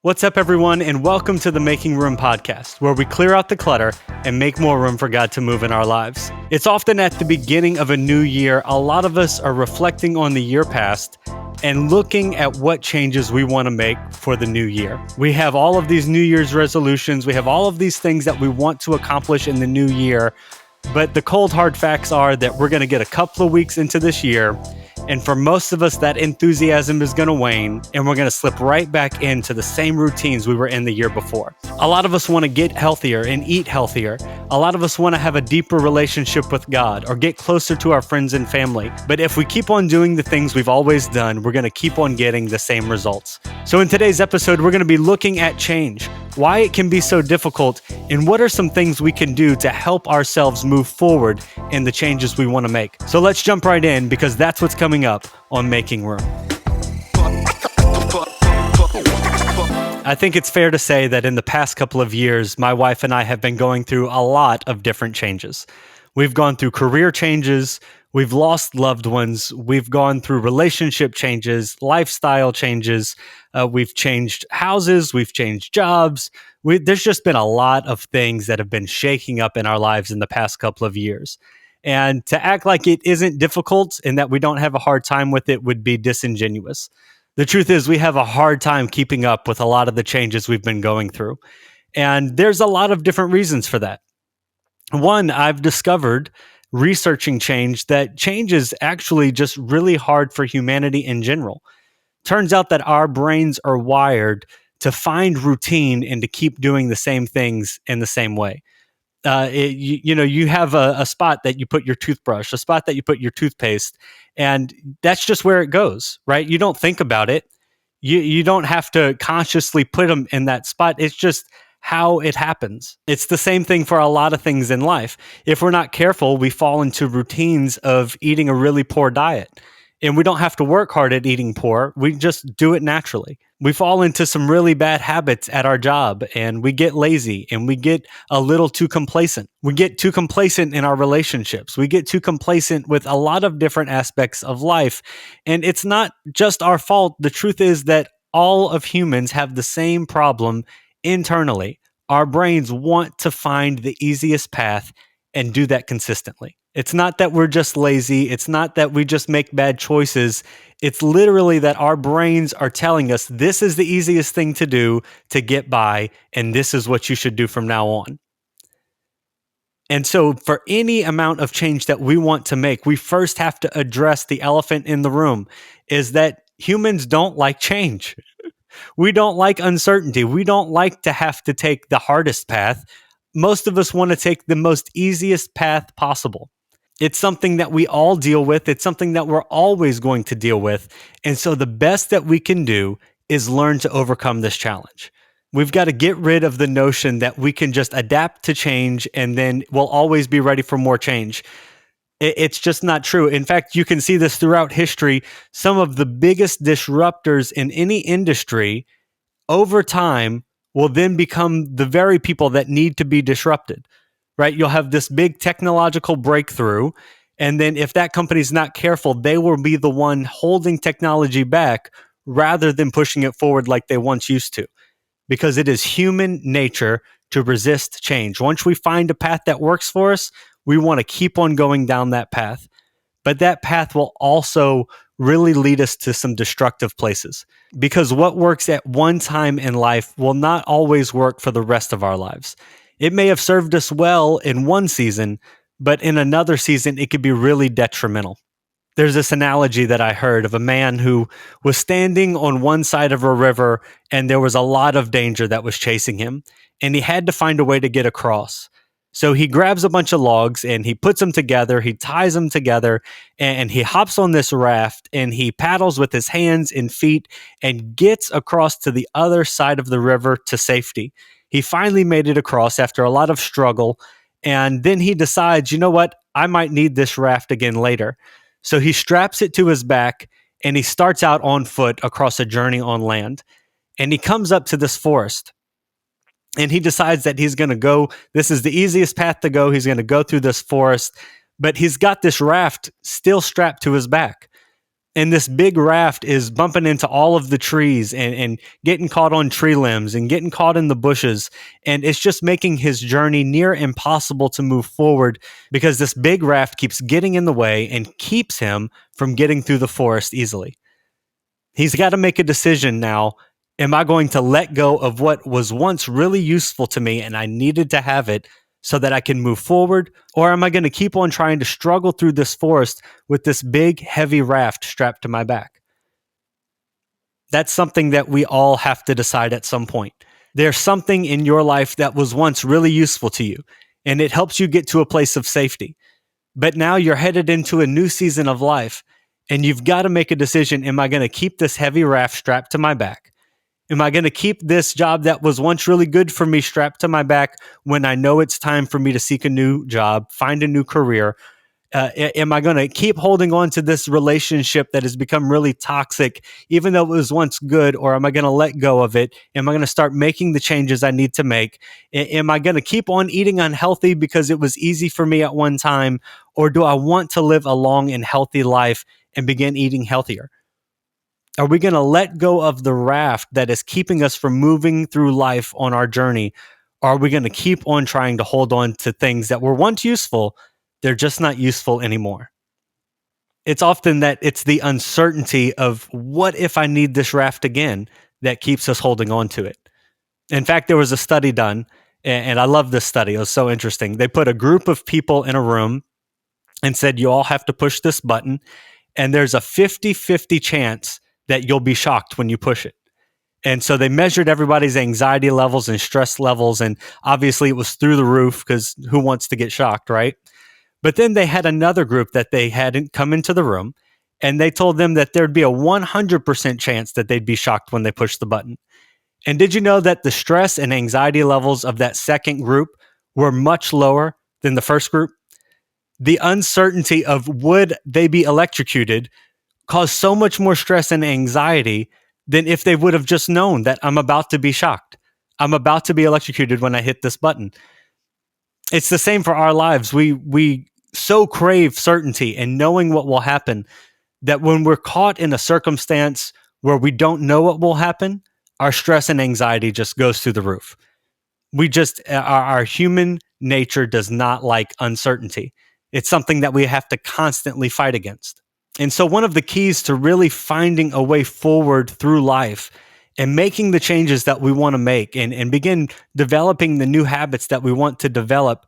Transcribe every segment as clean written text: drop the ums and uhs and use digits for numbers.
What's up, everyone, and welcome to the Making Room podcast, where we clear out the clutter and make more room for God to move in our lives. It's often at the beginning of a new year, a lot of us are reflecting on the year past and looking at what changes we want to make for the new year. We have all of these New Year's resolutions, we have all of these things that we want to accomplish in the new year, but the cold hard facts are that we're going to get a couple of weeks into this year. And for most of us, that enthusiasm is going to wane, and we're going to slip right back into the same routines we were in the year before. A lot of us want to get healthier and eat healthier. A lot of us want to have a deeper relationship with God or get closer to our friends and family. But if we keep on doing the things we've always done, we're going to keep on getting the same results. So in today's episode, we're going to be looking at change, why it can be so difficult, and what are some things we can do to help ourselves move forward in the changes we want to make. So let's jump right in, because that's what's coming up on Making Room. I think it's fair to say that in the past couple of years, my wife and I have been going through a lot of different changes. We've gone through career changes, we've lost loved ones, we've gone through relationship changes, lifestyle changes, we've changed houses, we've changed jobs. There's just been a lot of things that have been shaking up in our lives in the past couple of years. And to act like it isn't difficult and that we don't have a hard time with it would be disingenuous. The truth is, we have a hard time keeping up with a lot of the changes we've been going through. And there's a lot of different reasons for that. One, I've discovered researching change is actually just really hard for humanity in general. Turns out that our brains are wired to find routine and to keep doing the same things in the same way. You have a spot that you put your toothbrush, a spot that you put your toothpaste, and that's just where it goes, right? You don't think about it. You don't have to consciously put them in that spot. It's just how it happens. It's the same thing for a lot of things in life. If we're not careful, we fall into routines of eating a really poor diet. And we don't have to work hard at eating poor. We just do it naturally. We fall into some really bad habits at our job, and we get lazy, and we get a little too complacent. We get too complacent in our relationships. We get too complacent with a lot of different aspects of life. And it's not just our fault. The truth is that all of humans have the same problem internally. Our brains want to find the easiest path and do that consistently. It's not that we're just lazy. It's not that we just make bad choices. It's literally that our brains are telling us this is the easiest thing to do to get by, and this is what you should do from now on. And so for any amount of change that we want to make, we first have to address the elephant in the room, is that humans don't like change. We don't like uncertainty. We don't like to have to take the hardest path. Most of us want to take the most easiest path possible. It's something that we all deal with. It's something that we're always going to deal with. And so the best that we can do is learn to overcome this challenge. We've got to get rid of the notion that we can just adapt to change and then we'll always be ready for more change. It's just not true. In fact, you can see this throughout history. Some of the biggest disruptors in any industry over time will then become the very people that need to be disrupted. Right? You'll have this big technological breakthrough. And then if that company's not careful, they will be the one holding technology back rather than pushing it forward like they once used to. Because it is human nature to resist change. Once we find a path that works for us, we want to keep on going down that path. But that path will also really lead us to some destructive places. Because what works at one time in life will not always work for the rest of our lives. It may have served us well in one season, but in another season, it could be really detrimental. There's this analogy that I heard of a man who was standing on one side of a river and there was a lot of danger that was chasing him, and he had to find a way to get across. So he grabs a bunch of logs and he puts them together, he ties them together, and he hops on this raft and he paddles with his hands and feet and gets across to the other side of the river to safety. He finally made it across after a lot of struggle, and then he decides, you know what, I might need this raft again later. So he straps it to his back, and he starts out on foot across a journey on land. And he comes up to this forest, and he decides that he's going to go, this is the easiest path to go, he's going to go through this forest, but he's got this raft still strapped to his back. And this big raft is bumping into all of the trees and getting caught on tree limbs and getting caught in the bushes. And it's just making his journey near impossible to move forward because this big raft keeps getting in the way and keeps him from getting through the forest easily. He's got to make a decision now. Am I going to let go of what was once really useful to me and I needed to have it so that I can move forward? Or am I going to keep on trying to struggle through this forest with this big, heavy raft strapped to my back? That's something that we all have to decide at some point. There's something in your life that was once really useful to you, and it helps you get to a place of safety. But now you're headed into a new season of life, and you've got to make a decision. Am I going to keep this heavy raft strapped to my back? Am I going to keep this job that was once really good for me strapped to my back when I know it's time for me to seek a new job, find a new career? Am I going to keep holding on to this relationship that has become really toxic, even though it was once good, or am I going to let go of it? Am I going to start making the changes I need to make? Am I going to keep on eating unhealthy because it was easy for me at one time, or do I want to live a long and healthy life and begin eating healthier? Are we going to let go of the raft that is keeping us from moving through life on our journey? Or are we going to keep on trying to hold on to things that were once useful? They're just not useful anymore. It's often that it's the uncertainty of what if I need this raft again that keeps us holding on to it. In fact, there was a study done, and I love this study. It was so interesting. They put a group of people in a room and said, you all have to push this button, and there's a 50-50 chance that you'll be shocked when you push it. And so they measured everybody's anxiety levels and stress levels, and obviously it was through the roof because who wants to get shocked, right? But then they had another group that they hadn't come into the room, and they told them that there'd be a 100% chance that they'd be shocked when they pushed the button. And did you know that the stress and anxiety levels of that second group were much lower than the first group? The uncertainty of would they be electrocuted caused so much more stress and anxiety than if they would have just known that I'm about to be shocked. I'm about to be electrocuted when I hit this button. It's the same for our lives. We so crave certainty and knowing what will happen that when we're caught in a circumstance where we don't know what will happen, our stress and anxiety just goes through the roof. We just our human nature does not like uncertainty. It's something that we have to constantly fight against. And so, one of the keys to really finding a way forward through life and making the changes that we want to make and begin developing the new habits that we want to develop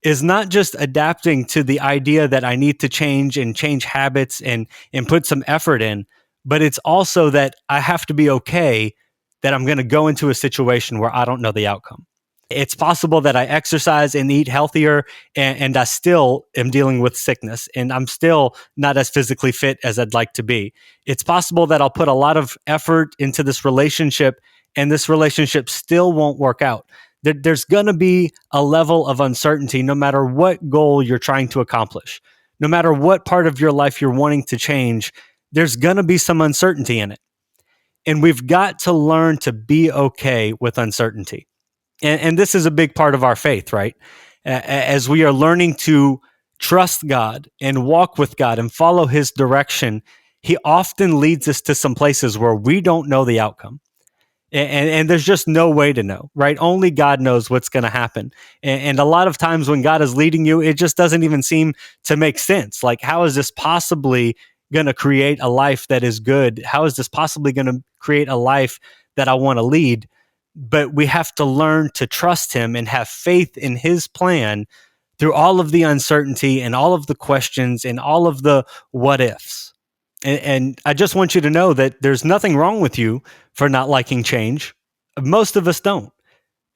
is not just adapting to the idea that I need to change and change habits and put some effort in, but it's also that I have to be okay that I'm going to go into a situation where I don't know the outcome. It's possible that I exercise and eat healthier and I still am dealing with sickness and I'm still not as physically fit as I'd like to be. It's possible that I'll put a lot of effort into this relationship and this relationship still won't work out. There's going to be a level of uncertainty no matter what goal you're trying to accomplish. No matter what part of your life you're wanting to change, there's going to be some uncertainty in it. And we've got to learn to be okay with uncertainty. And this is a big part of our faith, right? As we are learning to trust God and walk with God and follow his direction, he often leads us to some places where we don't know the outcome. And there's just no way to know, right? Only God knows what's going to happen. And a lot of times when God is leading you, it just doesn't even seem to make sense. Like, how is this possibly going to create a life that is good? How is this possibly going to create a life that I want to lead? But we have to learn to trust him and have faith in his plan through all of the uncertainty and all of the questions and all of the what ifs. And I just want you to know that there's nothing wrong with you for not liking change. Most of us don't.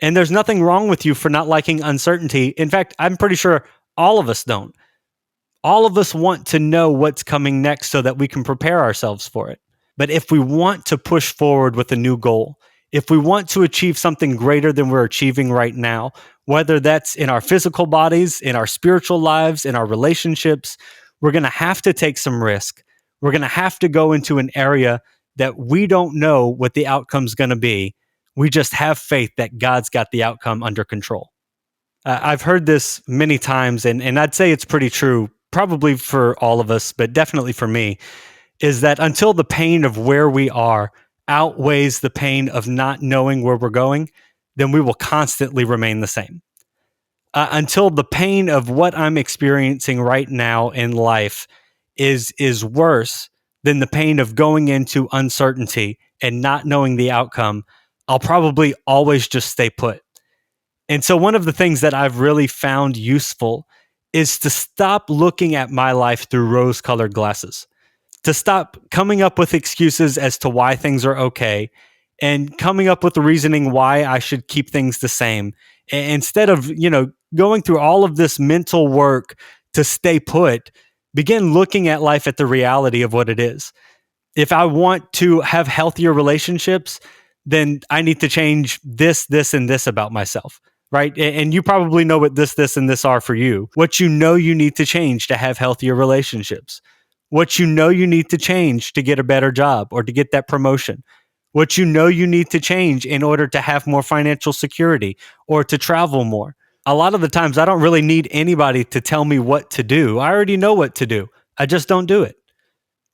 And there's nothing wrong with you for not liking uncertainty. In fact, I'm pretty sure all of us don't. All of us want to know what's coming next so that we can prepare ourselves for it. But if we want to push forward with a new goal, if we want to achieve something greater than we're achieving right now, whether that's in our physical bodies, in our spiritual lives, in our relationships, we're going to have to take some risk. We're going to have to go into an area that we don't know what the outcome's going to be. We just have faith that God's got the outcome under control. I've heard this many times, and I'd say it's pretty true, probably for all of us, but definitely for me. is that until the pain of where we are outweighs the pain of not knowing where we're going, then we will constantly remain the same. Until the pain of what I'm experiencing right now in life is worse than the pain of going into uncertainty and not knowing the outcome, I'll probably always just stay put. And so one of the things that I've really found useful is to stop looking at my life through rose-colored glasses, to stop coming up with excuses as to why things are okay and coming up with the reasoning why I should keep things the same. Instead of, going through all of this mental work to stay put, begin looking at life at the reality of what it is. If I want to have healthier relationships, then I need to change this, this, and this about myself, right? And you probably know what this, and this are for you. What you know you need to change to have healthier relationships. What you know you need to change to get a better job or to get that promotion. What you know you need to change in order to have more financial security or to travel more. A lot of the times, I don't really need anybody to tell me what to do. I already know what to do. I just don't do it.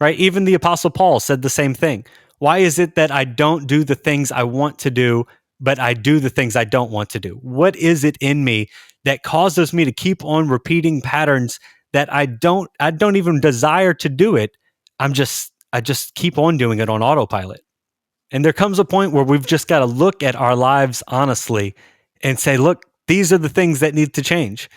Right? Even the Apostle Paul said the same thing. Why is it that I don't do the things I want to do, but I do the things I don't want to do? What is it in me that causes me to keep on repeating patterns that I don't even desire to do it? I just keep on doing it on autopilot. And there comes a point where we've just got to look at our lives honestly and say, look, these are the things that need to change.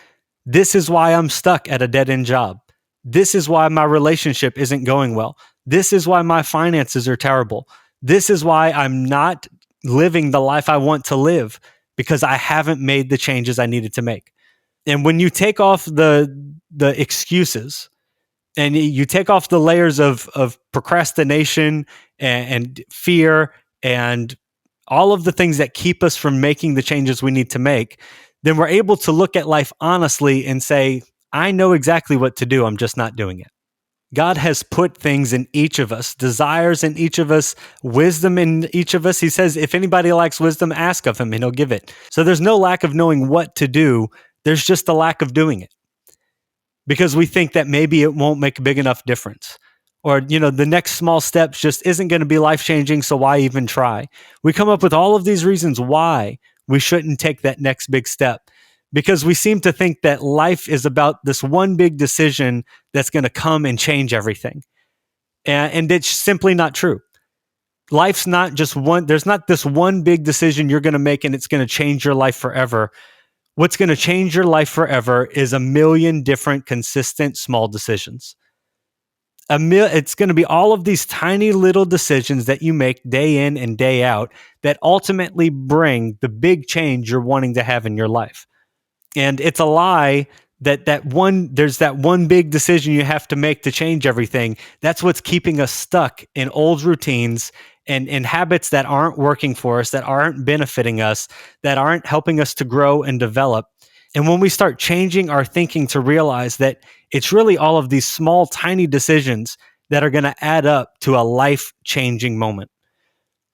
This is why I'm stuck at a dead end job. This is why my relationship isn't going well. This is why my finances are terrible. This is why I'm not living the life I want to live because I haven't made the changes I needed to make. And when you take off the excuses and you take off the layers of procrastination and fear and all of the things that keep us from making the changes we need to make, then we're able to look at life honestly and say, I know exactly what to do. I'm just not doing it. God has put things in each of us, desires in each of us, wisdom in each of us. He says, if anybody lacks wisdom, ask of him and he'll give it. So there's no lack of knowing what to do. There's just a lack of doing it because we think that maybe it won't make a big enough difference. Or, the next small step just isn't going to be life-changing, so why even try? We come up with all of these reasons why we shouldn't take that next big step because we seem to think that life is about this one big decision that's going to come and change everything. And it's simply not true. Life's not just one, there's not this one big decision you're going to make and it's going to change your life forever. What's going to change your life forever is a million different, consistent, small decisions. It's going to be all of these tiny little decisions that you make day in and day out that ultimately bring the big change you're wanting to have in your life. And it's a lie that there's that one big decision you have to make to change everything. That's what's keeping us stuck in old routines and habits that aren't working for us, that aren't benefiting us, that aren't helping us to grow and develop. And when we start changing our thinking to realize that it's really all of these small, tiny decisions that are going to add up to a life-changing moment.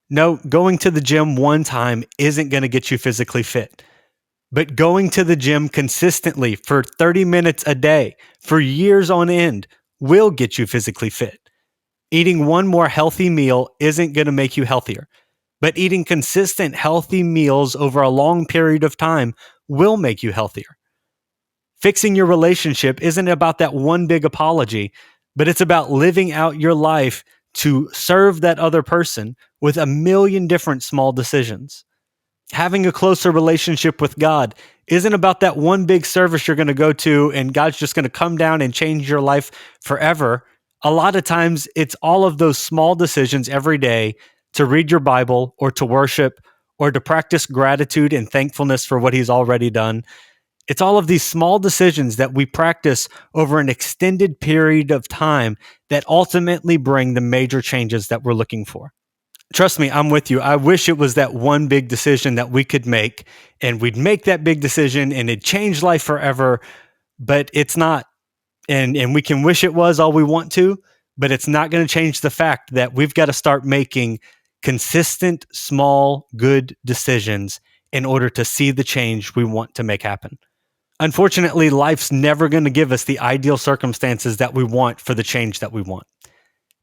No, going to the gym one time isn't going to get you physically fit. But going to the gym consistently for 30 minutes a day, for years on end, will get you physically fit. Eating one more healthy meal isn't going to make you healthier. But eating consistent, healthy meals over a long period of time will make you healthier. Fixing your relationship isn't about that one big apology, but it's about living out your life to serve that other person with a million different small decisions. Having a closer relationship with God isn't about that one big service you're going to go to and God's just going to come down and change your life forever. A lot of times it's all of those small decisions every day to read your Bible or to worship or to practice gratitude and thankfulness for what he's already done. It's all of these small decisions that we practice over an extended period of time that ultimately bring the major changes that we're looking for. Trust me, I'm with you. I wish it was that one big decision that we could make and we'd make that big decision and it'd change life forever, but it's not. And we can wish it was all we want to, but it's not going to change the fact that we've got to start making consistent, small, good decisions in order to see the change we want to make happen. Unfortunately, life's never going to give us the ideal circumstances that we want for the change that we want.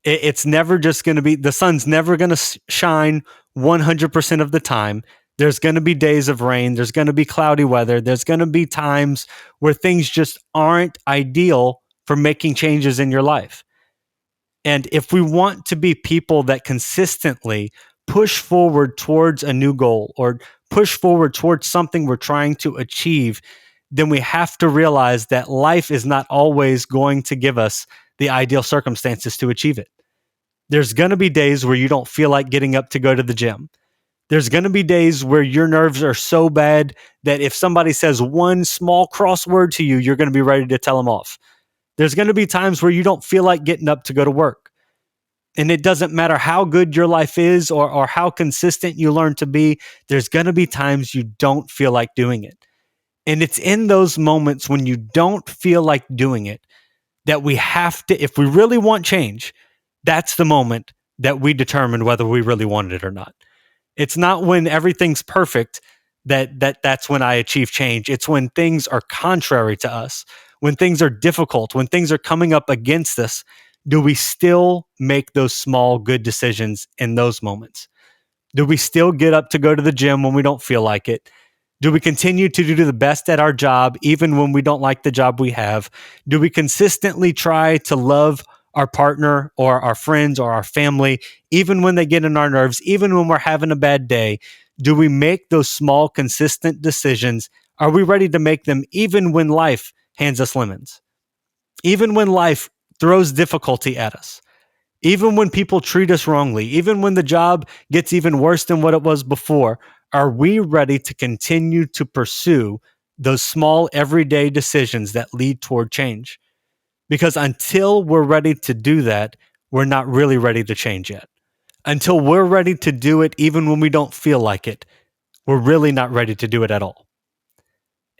It's never just going to be, the sun's never going to shine 100% of the time. There's going to be days of rain. There's going to be cloudy weather. There's going to be times where things just aren't ideal for making changes in your life. And if we want to be people that consistently push forward towards a new goal or push forward towards something we're trying to achieve, then we have to realize that life is not always going to give us the ideal circumstances to achieve it. There's going to be days where you don't feel like getting up to go to the gym. There's going to be days where your nerves are so bad that if somebody says one small crossword to you, you're going to be ready to tell them off. There's going to be times where you don't feel like getting up to go to work. And it doesn't matter how good your life is or how consistent you learn to be, there's going to be times you don't feel like doing it. And it's in those moments when you don't feel like doing it that we have to, if we really want change, that's the moment that we determine whether we really want it or not. It's not when everything's perfect that's when I achieve change. It's when things are contrary to us, when things are difficult, when things are coming up against us. Do we still make those small good decisions in those moments? Do we still get up to go to the gym when we don't feel like it? Do we continue to do the best at our job even when we don't like the job we have? Do we consistently try to love our partner or our friends or our family even when they get on our nerves, even when we're having a bad day? Do we make those small, consistent decisions? Are we ready to make them even when life hands us lemons? Even when life throws difficulty at us? Even when people treat us wrongly, even when the job gets even worse than what it was before, are we ready to continue to pursue those small everyday decisions that lead toward change? Because until we're ready to do that, we're not really ready to change yet. Until we're ready to do it, even when we don't feel like it, we're really not ready to do it at all.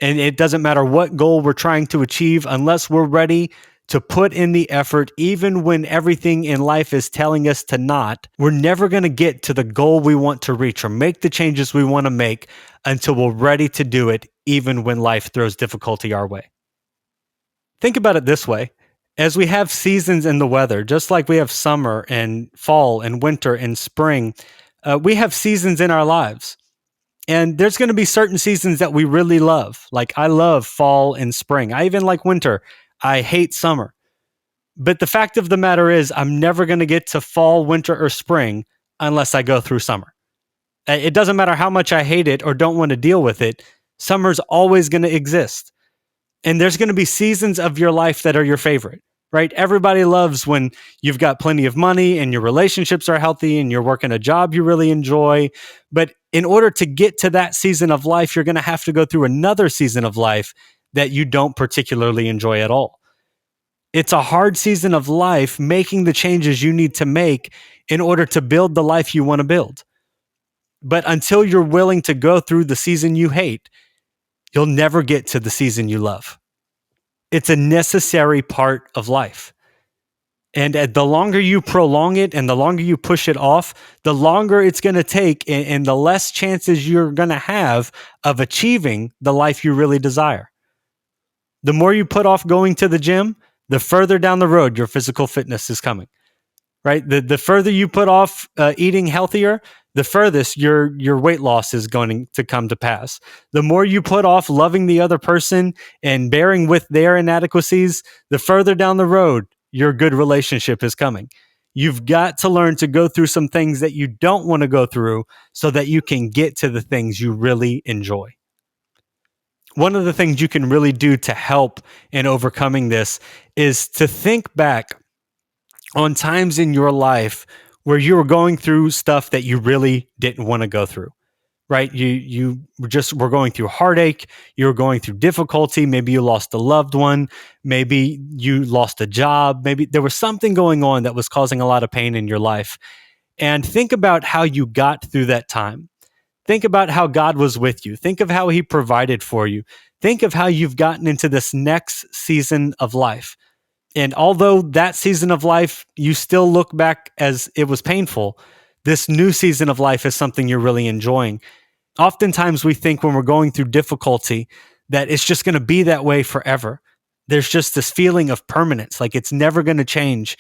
And it doesn't matter what goal we're trying to achieve, unless we're ready to put in the effort, even when everything in life is telling us to not, we're never going to get to the goal we want to reach or make the changes we want to make until we're ready to do it, even when life throws difficulty our way. Think about it this way. As we have seasons in the weather, just like we have summer and fall and winter and spring, we have seasons in our lives. And there's going to be certain seasons that we really love. Like I love fall and spring. I even like winter. I hate summer. But the fact of the matter is, I'm never going to get to fall, winter, or spring unless I go through summer. It doesn't matter how much I hate it or don't want to deal with it. Summer's always going to exist. And there's going to be seasons of your life that are your favorite, right? Everybody loves when you've got plenty of money and your relationships are healthy and you're working a job you really enjoy. But in order to get to that season of life, you're going to have to go through another season of life that you don't particularly enjoy at all. It's a hard season of life making the changes you need to make in order to build the life you want to build. But until you're willing to go through the season you hate, you'll never get to the season you love. It's a necessary part of life. And the longer you prolong it and the longer you push it off, the longer it's going to take and the less chances you're going to have of achieving the life you really desire. The more you put off going to the gym, the further down the road your physical fitness is coming, right? The further you put off eating healthier, the furthest your weight loss is going to come to pass. The more you put off loving the other person and bearing with their inadequacies, the further down the road your good relationship is coming. You've got to learn to go through some things that you don't want to go through so that you can get to the things you really enjoy. One of the things you can really do to help in overcoming this is to think back on times in your life where you were going through stuff that you really didn't want to go through, right? You just were going through heartache, you were going through difficulty, maybe you lost a loved one, maybe you lost a job, maybe there was something going on that was causing a lot of pain in your life. And think about how you got through that time. Think about how God was with you. Think of how he provided for you. Think of how you've gotten into this next season of life. And although that season of life, you still look back as it was painful, this new season of life is something you're really enjoying. Oftentimes we think when we're going through difficulty that it's just going to be that way forever. There's just this feeling of permanence, like it's never going to change.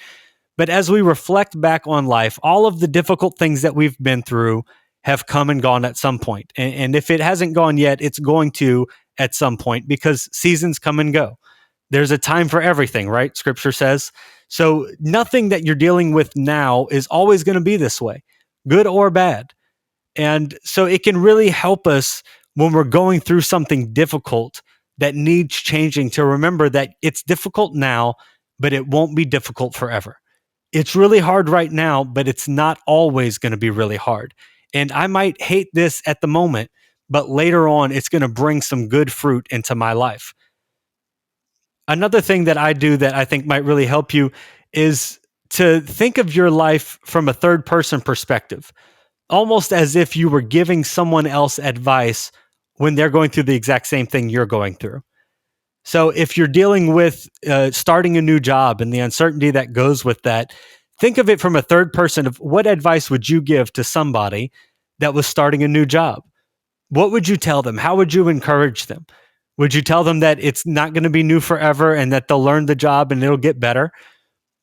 But as we reflect back on life, all of the difficult things that we've been through have come and gone at some point. And if it hasn't gone yet, it's going to at some point because seasons come and go. There's a time for everything, right? Scripture says. So nothing that you're dealing with now is always going to be this way, good or bad. And so it can really help us when we're going through something difficult that needs changing to remember that it's difficult now, but it won't be difficult forever. It's really hard right now, but it's not always going to be really hard. And I might hate this at the moment, but later on, it's going to bring some good fruit into my life. Another thing that I do that I think might really help you is to think of your life from a third person perspective, almost as if you were giving someone else advice when they're going through the exact same thing you're going through. So if you're dealing with starting a new job and the uncertainty that goes with that, think of it from a third person of what advice would you give to somebody that was starting a new job? What would you tell them? How would you encourage them? Would you tell them that it's not going to be new forever and that they'll learn the job and it'll get better?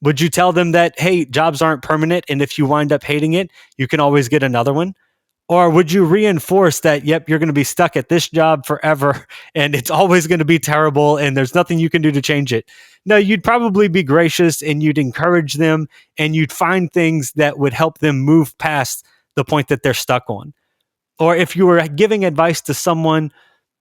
Would you tell them that, hey, jobs aren't permanent and if you wind up hating it, you can always get another one? Or would you reinforce that, yep, you're going to be stuck at this job forever and it's always going to be terrible and there's nothing you can do to change it? No, you'd probably be gracious and you'd encourage them and you'd find things that would help them move past the point that they're stuck on. Or if you were giving advice to someone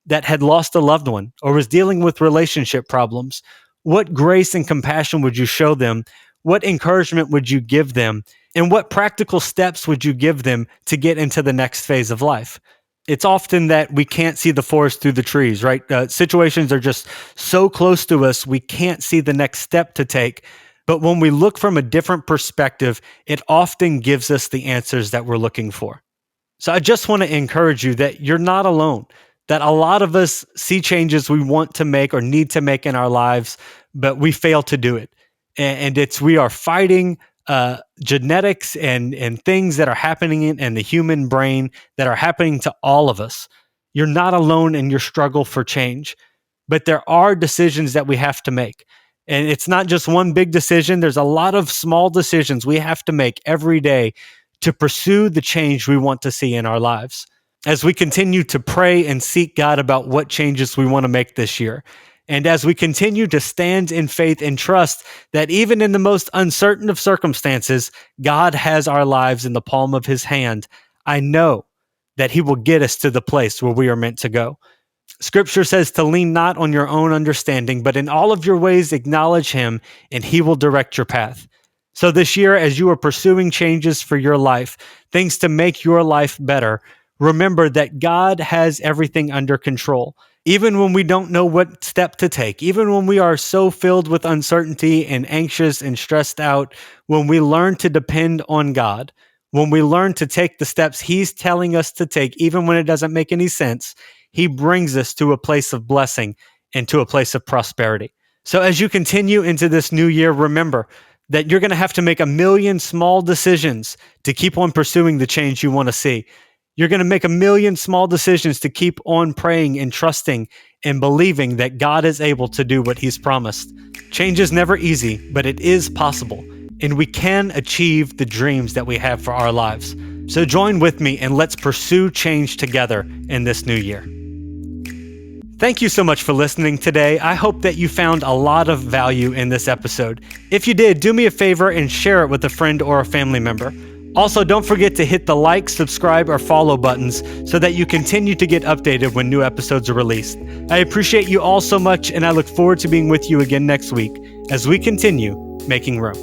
that had lost a loved one or was dealing with relationship problems, what grace and compassion would you show them? What encouragement would you give them? And what practical steps would you give them to get into the next phase of life? It's often that we can't see the forest through the trees, right? Situations are just so close to us, we can't see the next step to take. But when we look from a different perspective, it often gives us the answers that we're looking for. So I just want to encourage you that you're not alone, that a lot of us see changes we want to make or need to make in our lives, but we fail to do it. And we are fighting genetics and things that are happening in the human brain that are happening to all of us. You're not alone in your struggle for change, but there are decisions that we have to make. And it's not just one big decision. There's a lot of small decisions we have to make every day to pursue the change we want to see in our lives. As we continue to pray and seek God about what changes we want to make this year, and as we continue to stand in faith and trust that even in the most uncertain of circumstances, God has our lives in the palm of his hand, I know that he will get us to the place where we are meant to go. Scripture says to lean not on your own understanding, but in all of your ways acknowledge him, and he will direct your path. So this year, as you are pursuing changes for your life, things to make your life better, remember that God has everything under control. Even when we don't know what step to take, even when we are so filled with uncertainty and anxious and stressed out, when we learn to depend on God, when we learn to take the steps he's telling us to take, even when it doesn't make any sense, he brings us to a place of blessing and to a place of prosperity. So as you continue into this new year, remember that you're going to have to make 1,000,000 small decisions to keep on pursuing the change you want to see. You're going to make 1,000,000 small decisions to keep on praying and trusting and believing that God is able to do what he's promised. Change is never easy, but it is possible, and we can achieve the dreams that we have for our lives. So join with me and let's pursue change together in this new year. Thank you so much for listening today. I hope that you found a lot of value in this episode. If you did, do me a favor and share it with a friend or a family member. Also, don't forget to hit the like, subscribe, or follow buttons so that you continue to get updated when new episodes are released. I appreciate you all so much, and I look forward to being with you again next week as we continue making room.